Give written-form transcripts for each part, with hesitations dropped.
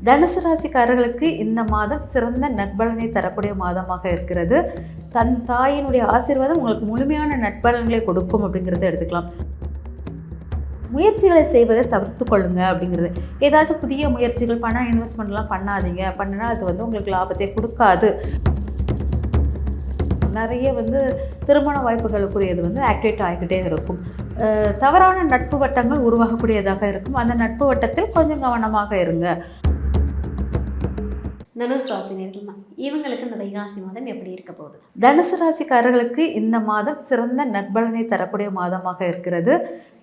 தனுசு ராசிக்காரர்களுக்கு இந்த மாதம் சிறந்த நட்பலனை தரக்கூடிய மாதமாக இருக்கிறது. தன் தாயினுடைய ஆசீர்வாதம் உங்களுக்கு முழுமையான நட்பலன்களை கொடுக்கும் அப்படிங்கிறத எடுத்துக்கலாம். முயற்சிகளை செய்வதை தவிர்த்து கொள்ளுங்க அப்படிங்கிறது. ஏதாச்சும் புதிய முயற்சிகள், பணம் இன்வெஸ்ட்மெண்ட்லாம் பண்ணாதீங்க. பண்ணினா அது உங்களுக்கு லாபத்தை கொடுக்காது. நிறைய திருமண வாய்ப்புகளுக்குரியது ஆக்டிவேட் ஆகிக்கிட்டே இருக்கும். தவறான நட்பு வட்டங்கள் உருவாகக்கூடியதாக இருக்கும். அந்த நட்பு வட்டத்தில் கொஞ்சம் கவனமாக இருங்க. தனுசு ராசினியர்கள் இவங்களுக்கு இந்த வைகாசி மாதம் எப்படி இருக்க போகுது? தனுசு ராசிக்காரர்களுக்கு இந்த மாதம் சிறந்த நட்பலனை தரக்கூடிய மாதமாக இருக்கிறது.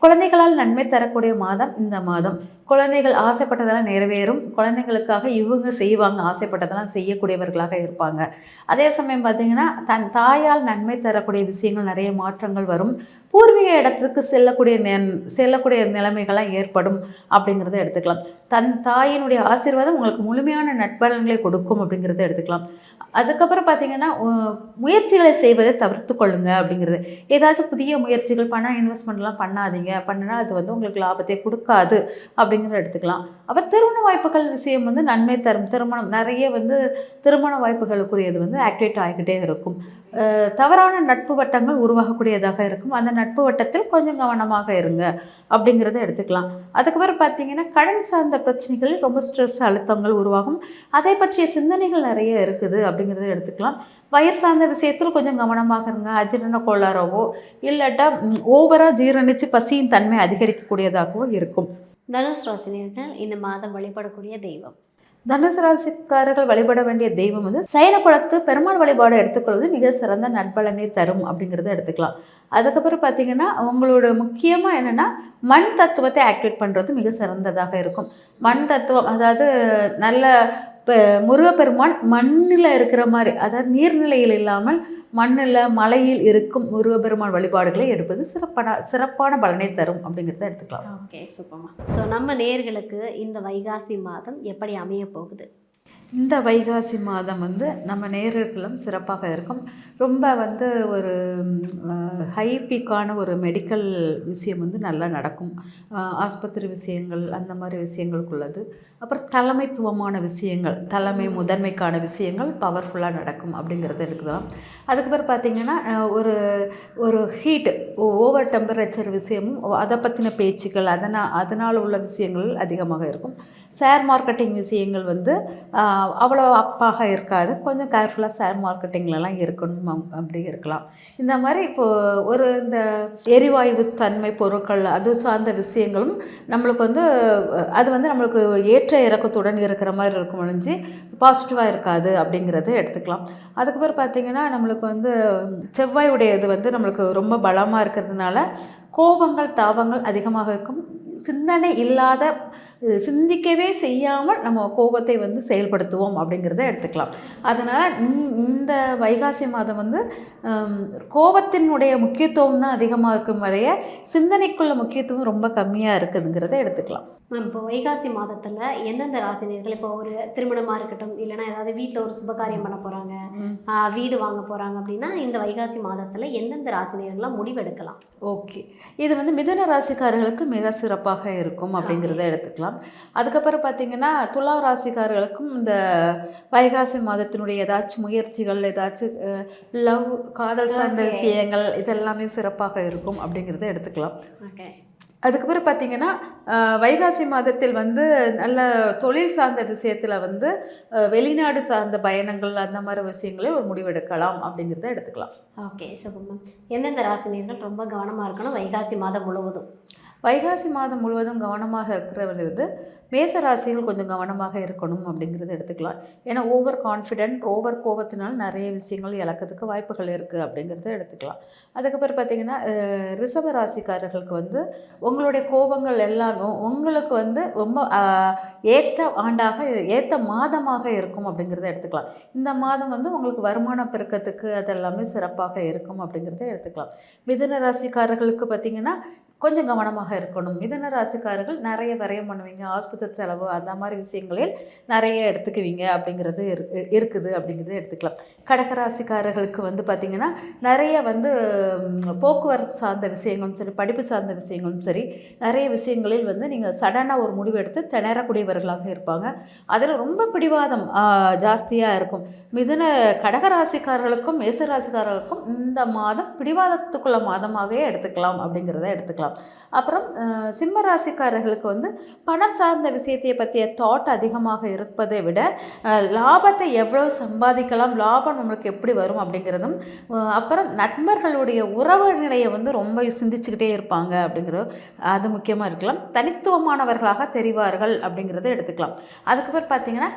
குழந்தைகளால் நன்மை தரக்கூடிய மாதம் இந்த மாதம். குழந்தைகள் ஆசைப்பட்டதெல்லாம் நிறைவேறும். குழந்தைகளுக்காக இவங்க செய்வாங்க, ஆசைப்பட்டதெல்லாம் செய்யக்கூடியவர்களாக இருப்பாங்க. அதே சமயம் பார்த்திங்கன்னா தன் தாயால் நன்மை தரக்கூடிய விஷயங்கள், நிறைய மாற்றங்கள் வரும். பூர்வீக இடத்துக்கு செல்லக்கூடிய நிலைமைகள்லாம் ஏற்படும் அப்படிங்கிறத எடுத்துக்கலாம். தன் தாயினுடைய ஆசீர்வாதம் உங்களுக்கு முழுமையான நட்பலன்களை கொடுக்கும் அப்படிங்கிறத எடுத்துக்கலாம். அதுக்கப்புறம் பார்த்திங்கன்னா முயற்சிகளை செய்வதை தவிர்த்து கொள்ளுங்க அப்படிங்கிறது. ஏதாச்சும் புதிய முயற்சிகள், பணம் இன்வெஸ்ட்மெண்ட்லாம் பண்ணாதீங்க. பண்ணினா அது உங்களுக்கு லாபத்தை கொடுக்காது அப்படிங்கிறத எடுத்துக்கலாம். அப்போ திருமண வாய்ப்புகள் விஷயம் நன்மை தரும். திருமணம் நிறைய திருமண வாய்ப்புகளுக்குரியது ஆக்டிவேட் ஆகிக்கிட்டே இருக்கும். தவறான நட்பு வட்டங்கள் உருவாகக்கூடியதாக இருக்கும். அந்த நட்பு வட்டத்தில் கொஞ்சம் கவனமாக இருங்க அப்படிங்கிறத எடுத்துக்கலாம். அதுக்கப்புறம் பார்த்திங்கன்னா கடன் சார்ந்த பிரச்சனைகளில் ரொம்ப ஸ்ட்ரெஸ், அழுத்தங்கள் உருவாகும். அதை பற்றிய சிந்தனைகள் நிறைய இருக்குது அப்படிங்கிறத எடுத்துக்கலாம். வயிறு சார்ந்த விஷயத்தில் கொஞ்சம் கவனமாக இருங்க. அஜீரண கோளாறாவோ இல்லாட்டா ஓவராக ஜீரணித்து பசியின் தன்மை அதிகரிக்கக்கூடியதாகவோ இருக்கும். தனுசு ராசினியர்கள் இந்த மாதம் வழிபடக்கூடிய தெய்வம்? தனுசு ராசிக்காரர்கள் வழிபட வேண்டிய தெய்வம் சைனகுலத்து பெருமாள் வழிபாடு எடுத்துக்கொள்வது மிக சிறந்த நட்பலனை தரும் அப்படிங்கிறத எடுத்துக்கலாம். அதுக்கப்புறம் பார்த்திங்கன்னா உங்களோட முக்கியமாக என்னென்னா மண் தத்துவத்தை ஆக்டிவேட் பண்ணுறது மிக சிறந்ததாக இருக்கும். மண் தத்துவம் அதாவது நல்ல இப்போ முருகப்பெருமான் மண்ணில் இருக்கிற மாதிரி, அதாவது நீர்நிலையில் இல்லாமல் மண்ணில் மலையில் இருக்கும் முருகப்பெருமான் வழிபாடுகளை எடுப்பது சிறப்பான பலனை தரும் அப்படிங்கிறத எடுத்துக்கலாம். ஓகே, சூப்பர்மா. ஸோ நம்ம நேயர்களுக்கு இந்த வைகாசி மாதம் எப்படி அமைய போகுது? இந்த வைகாசி மாதம் நம்ம நேயர்களும் சிறப்பாக இருக்கும். ரொம்ப ஒரு ஹை பீக்கான ஒரு மெடிக்கல் விஷயம் நல்லா நடக்கும். ஆஸ்பத்திரி விஷயங்கள், அந்த மாதிரி விஷயங்களுக்குள்ளது. அப்புறம் தலைமைத்துவமான விஷயங்கள், தலைமை முதன்மைக்கான விஷயங்கள் பவர்ஃபுல்லாக நடக்கும் அப்படிங்கிறது இருக்கலாம். அதுக்கப்புறம் பார்த்திங்கன்னா ஒரு ஹீட்டு, ஓவர் டெம்பரேச்சர் விஷயமும், அதை பற்றின பேச்சுக்கள், அதனால் உள்ள விஷயங்கள் அதிகமாக இருக்கும். ஷேர் மார்க்கெட்டிங் விஷயங்கள் அவ்வளோ அப்பாக இருக்காது. கொஞ்சம் கேர்ஃபுல்லாக ஷேர் மார்க்கெட்டிங்லலாம் இருக்கணும் அப்படி இருக்கலாம். இந்த மாதிரி இப்போது இந்த எரிவாயு தன்மை பொருட்கள், அது சார்ந்த விஷயங்களும் நம்மளுக்கு அது நம்மளுக்கு ஏற்ற இறக்கத்துடன் இருக்கிற மாதிரி இருக்கும், ஒழிஞ்சு பாசிட்டிவாக இருக்காது அப்படிங்கிறத எடுத்துக்கலாம். அதுக்கப்புறம் பார்த்திங்கன்னா நம்மளுக்கு செவ்வாயுடைய இது நம்மளுக்கு ரொம்ப பலமாக இருக்கிறதுனால கோபங்கள், தாபங்கள் அதிகமாக இருக்கும். சிந்தனை இல்லாத, சிந்திக்கவே செய்யாமல் நம்ம கோபத்தை செயல்படுத்துவோம் அப்படிங்கிறத எடுத்துக்கலாம். அதனால் இந்த வைகாசி மாதம் கோபத்தினுடைய முக்கியத்துவம் தான் அதிகமாக இருக்கும் வரைய சிந்தனைக்குள்ள முக்கியத்துவம் ரொம்ப கம்மியாக இருக்குதுங்கிறத எடுத்துக்கலாம். இப்போ வைகாசி மாதத்தில் எந்தெந்த ராசினியர்கள், இப்போ ஒரு திருமணமாக இருக்கட்டும், இல்லைனா ஏதாவது வீட்டில் ஒரு சுபகாரியம் பண்ண போகிறாங்க, வீடு வாங்க போகிறாங்க அப்படின்னா இந்த வைகாசி மாதத்தில் எந்தெந்த ராசினியர்கள்லாம் முடிவெடுக்கலாம்? ஓகே, இது மிதுன ராசிக்காரர்களுக்கு மிக சிறப்பாக இருக்கும் அப்படிங்கிறத எடுத்துக்கலாம். அதுக்கப்புறம் பார்த்திங்கன்னா துலா ராசிக்காரர்களுக்கும் இந்த வைகாசி மாதத்தினுடைய ஏதாச்சும் முயற்சிகள், ஏதாச்சும் லவ், காதல் சார்ந்த விஷயங்கள் இதெல்லாமே சிறப்பாக இருக்கும் அப்படிங்கிறத எடுத்துக்கலாம். ஓகே. அதுக்கப்புறம் பார்த்திங்கன்னா வைகாசி மாதத்தில் நல்ல தொழில் சார்ந்த விஷயத்தில் வெளிநாடு சார்ந்த பயணங்கள், அந்த மாதிரி விஷயங்களே ஒரு முடிவெடுக்கலாம் அப்படிங்கிறத எடுத்துக்கலாம். Okay, super. எந்தெந்த ராசினியர்கள் ரொம்ப கவனமாக இருக்கணும் வைகாசி மாதம் முழுவதும்? வைகாசி மாதம் முழுவதும் கவனமாக இருக்கிறவர்கள் மேச ராசிகள் கொஞ்சம் கவனமாக இருக்கணும் அப்படிங்கிறத எடுத்துக்கலாம். ஏன்னா ஓவர் கான்ஃபிடென்ட், ஓவர் கோபத்தினால் நிறைய விஷயங்கள் இழக்கிறதுக்கு வாய்ப்புகள் இருக்குது அப்படிங்கிறத எடுத்துக்கலாம். அதுக்கப்புறம் பார்த்திங்கன்னா ரிஷப ராசிக்காரர்களுக்கு உங்களுடைய கோபங்கள் எல்லாம் உங்களுக்கு ரொம்ப ஏற்ற மாதமாக இருக்கும் அப்படிங்கிறத எடுத்துக்கலாம். இந்த மாதம் உங்களுக்கு வருமான பெருக்கத்துக்கு அதெல்லாமே சிறப்பாக இருக்கும் அப்படிங்கிறத எடுத்துக்கலாம். மிதுன ராசிக்காரர்களுக்கு பார்த்திங்கன்னா கொஞ்சம் கவனமாக இருக்கணும். மிதுன ராசிக்காரர்கள் நிறைய விரயம் பண்ணுவீங்க, ஆஸ்பத்திரி ஆஸ்பத்திரி செலவு அந்த மாதிரி விஷயங்களில் நிறைய எடுத்துக்குவீங்க அப்படிங்கிறது இருக்குது அப்படிங்கிறத எடுத்துக்கலாம். கடகராசிக்காரர்களுக்கு வந்து பார்த்திங்கன்னா நிறைய வந்து போக்குவரத்து சார்ந்த விஷயங்களும் சரி, படிப்பு சார்ந்த விஷயங்களும் சரி, நிறைய விஷயங்களில் வந்து நீங்கள் சடனாக ஒரு முடிவு எடுத்து திணறக்கூடியவர்களாக இருப்பாங்க. அதில் ரொம்ப பிடிவாதம் ஜாஸ்தியாக இருக்கும். கடகராசிக்காரர்களுக்கும் மேசராசிக்காரர்களுக்கும் இந்த மாதம் பிடிவாதத்துக்குள்ள மாதமாகவே எடுத்துக்கலாம் அப்படிங்கிறத எடுத்துக்கலாம். அப்புறம் சிம்ம ராசிக்காரர்களுக்கு வந்து பணம் சார்ந்த விஷயத்தை பற்றிய தாட் அதிகமாக இருப்பதை விட லாபத்தை எவ்வளோ சம்பாதிக்கலாம், லாபம் நம்மளுக்கு எப்படி வரும் அப்படிங்கிறதும், அப்புறம் நண்பர்களுடைய உறவு நிலையை வந்து ரொம்ப சிந்திச்சுக்கிட்டே இருப்பாங்க அப்படிங்கிறது அது முக்கியமாக இருக்கலாம். தனித்துவமானவர்களாக தெரிவார்கள் அப்படிங்கிறத எடுத்துக்கலாம். அதுக்கப்புறம் பார்த்திங்கன்னா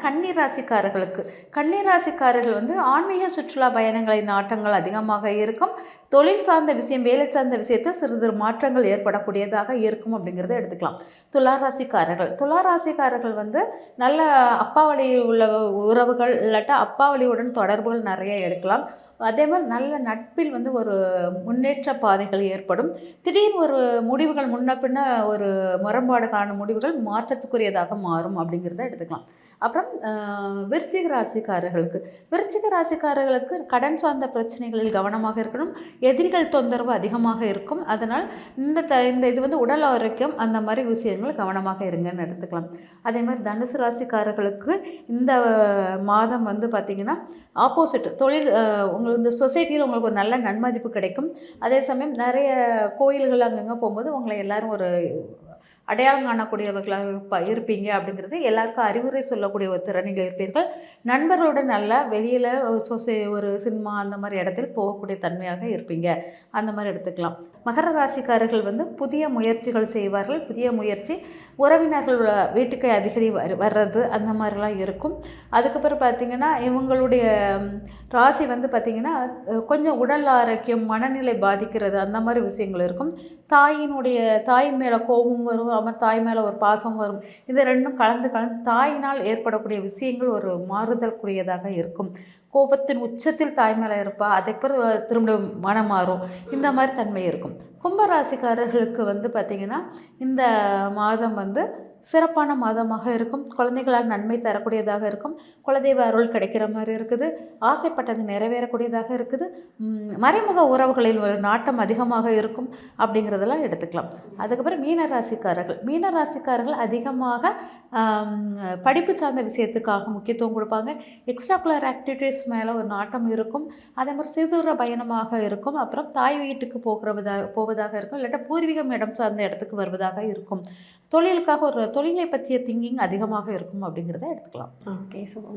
கன்னிராசிக்காரர்கள் வந்து ஆன்மீக சுற்றுலா பயணங்களை நாட்டங்கள் அதிகமாக இருக்கும். தொழில் சார்ந்த விஷயம், வேலை சார்ந்த விஷயத்தில் சிறிது மாற்றங்கள் ஏற்படக்கூடியதாக இருக்கும் அப்படிங்கிறத எடுத்துக்கலாம். துளாராசிக்காரர்கள் வந்து நல்ல அப்பா வழி உள்ள உறவுகள் இல்லாட்டா அப்பா வழியுடன் தொடர்புகள் நிறைய எடுக்கலாம். அதே மாதிரி நல்ல நட்பில் வந்து ஒரு முன்னேற்ற பாதைகள் ஏற்படும். திடீர்னு ஒரு முடிவுகள் முன்ன பின்ன ஒரு முரண்பாடுகான முடிவுகள் மாற்றத்துக்குரியதாக மாறும் அப்படிங்கிறத எடுத்துக்கலாம். அப்புறம் விருச்சிக ராசிக்காரர்களுக்கு கடன் சார்ந்த பிரச்சனைகளில் கவனமாக இருக்கணும். எதிரிகள் தொந்தரவு அதிகமாக இருக்கும். அதனால் இந்த இது வந்து உடல் ஆரோக்கியம் அந்த மாதிரி விஷயங்கள் கவனமாக இருங்கன்னு எடுத்துக்கலாம். அதே மாதிரி தனுசு ராசிக்காரர்களுக்கு இந்த மாதம் வந்து பார்த்திங்கன்னா ஆப்போசிட் தொழில், உங்களுக்கு இந்த சொசைட்டியில் உங்களுக்கு ஒரு நல்ல நன்மதிப்பு கிடைக்கும். அதே சமயம் நிறைய கோயில்கள் அங்கங்கே போகும்போது உங்களை எல்லோரும் ஒரு அடையாளம் காணக்கூடியவர்களாக இருப்பீங்க அப்படிங்கிறது எல்லாருக்கும் அறிவுரை சொல்லக்கூடிய ஒரு திறனில் இருப்பீர்கள். நண்பர்களுடன் நல்லா வெளியில் ஒரு சினிமா அந்த மாதிரி இடத்தில் போகக்கூடிய தன்மையாக இருப்பீங்க, அந்த மாதிரி எடுத்துக்கலாம். மகர ராசிக்காரர்கள் வந்து புதிய முயற்சிகள் செய்வார்கள். புதிய முயற்சி உறவினர்கள் வீட்டுக்கு அடிக்கடி வர்றது அந்த மாதிரிலாம் இருக்கும். அதுக்கப்புறம் பார்த்திங்கன்னா இவங்களுடைய ராசி வந்து பார்த்திங்கன்னா கொஞ்சம் உடல் ஆரோக்கியம், மனநிலை பாதிக்கிறது அந்த மாதிரி விஷயங்கள் இருக்கும். தாயின் மேலே கோபம் வரும், அப்புறம் தாய் மேலே ஒரு பாசம் வரும். இது ரெண்டும் கலந்து தாயினால் ஏற்படக்கூடிய விஷயங்கள் ஒரு மாறுதல் கூடியதாக இருக்கும். கோபத்தின் உச்சத்தில் தாய் மேலே இருப்பா, அதுக்கப்புறம் திரும்ப மனம் மாறும், இந்த மாதிரி தன்மை இருக்கும். கும்பராசிக்காரர்களுக்கு வந்து பார்த்திங்கன்னா இந்த மாதம் வந்து சிறப்பான மாதமாக இருக்கும். குழந்தைகளால் நன்மை தரக்கூடியதாக இருக்கும். குலதெய்வ அருள் கிடைக்கிற மாதிரி இருக்குது. ஆசைப்பட்டது நிறைவேறக்கூடியதாக இருக்குது. மறைமுக உறவுகளில் ஒரு நாட்டம் அதிகமாக இருக்கும் அப்படிங்கிறதெல்லாம் எடுத்துக்கலாம். அதுக்கப்புறம் மீனராசிக்காரர்கள் அதிகமாக படிப்பு சார்ந்த விஷயத்துக்காக முக்கியத்துவம் கொடுப்பாங்க. எக்ஸ்ட்ரா குலர் ஆக்டிவிட்டீஸ் மேலே ஒரு நாட்டம் இருக்கும். அதே மாதிரி சிறுதூர பயணமாக இருக்கும். அப்புறம் தாய் வீட்டுக்கு போவதாக இருக்கும், இல்லாட்டா பூர்வீகம் இடம் சார்ந்த இடத்துக்கு வருவதாக இருக்கும். தொழிலுக்காக ஒரு தொழிலை பற்றிய திங்கிங் அதிகமாக இருக்கும் அப்படிங்கிறத எடுத்துக்கலாம். Okay, super.